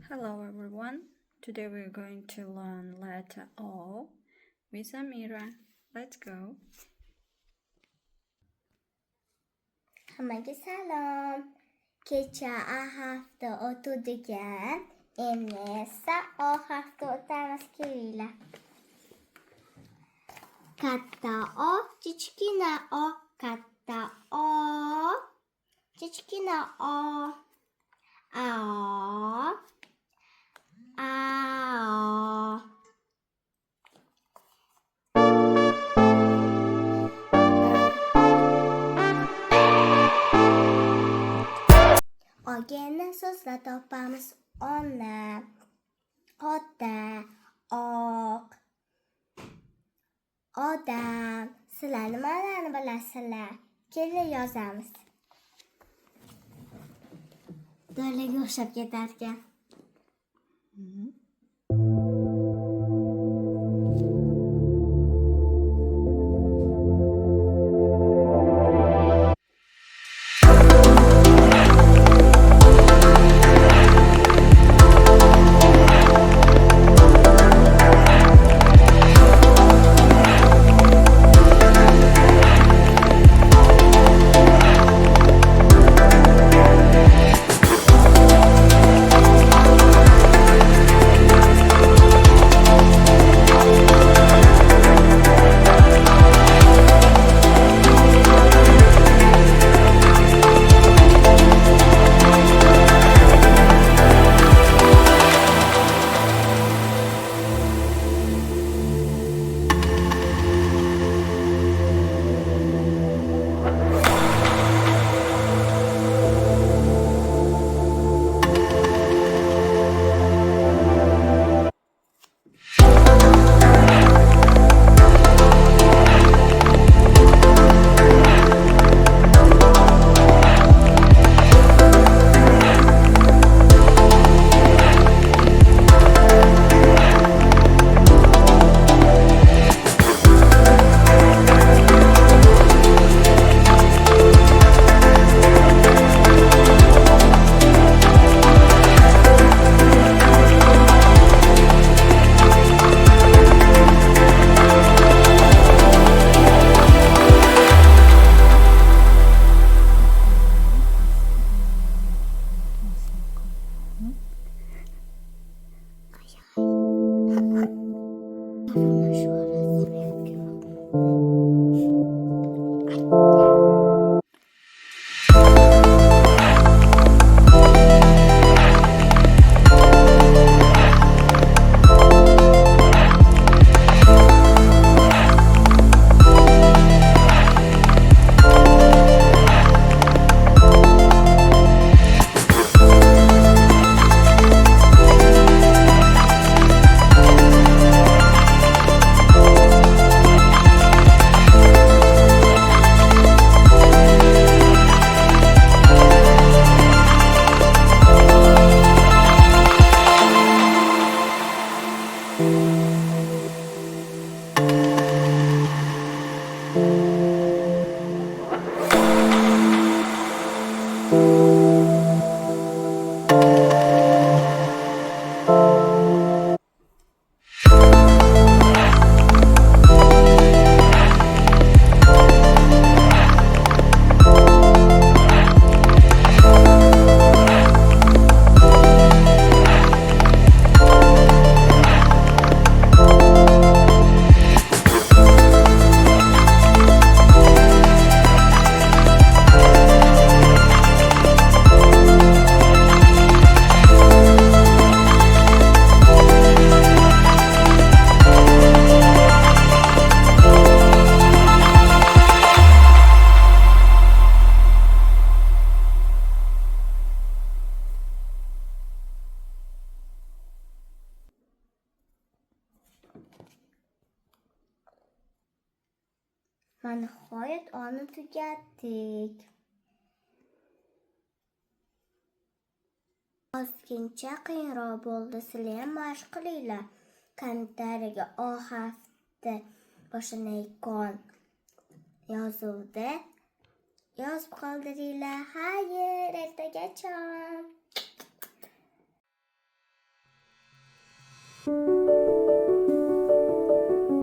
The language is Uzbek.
Hello everyone. Today we're going to learn letter O with Amira. Let's go. Hammaga salom. Kecha A harfda o'tadigan, endi esa O harfda o'tamiz. Kelinglar. Katta O, kichkina O, katta O, kichkina O. A. Ogeni so'zlar topamiz. Ona, ota, oq, odam. Sizlar nimalarni bilasizlar? Keling yozamiz. Do'laga o'xshab ketar ekan. Nihoyat O'ni tugatdik. Ozgincha qiyinroq bo'ldi. Sizlar ham mashq qilinglar. Kommentariyaga O harfi boshini ikon yozuvda yozib qoldiringlar. Xayr, ertagacha.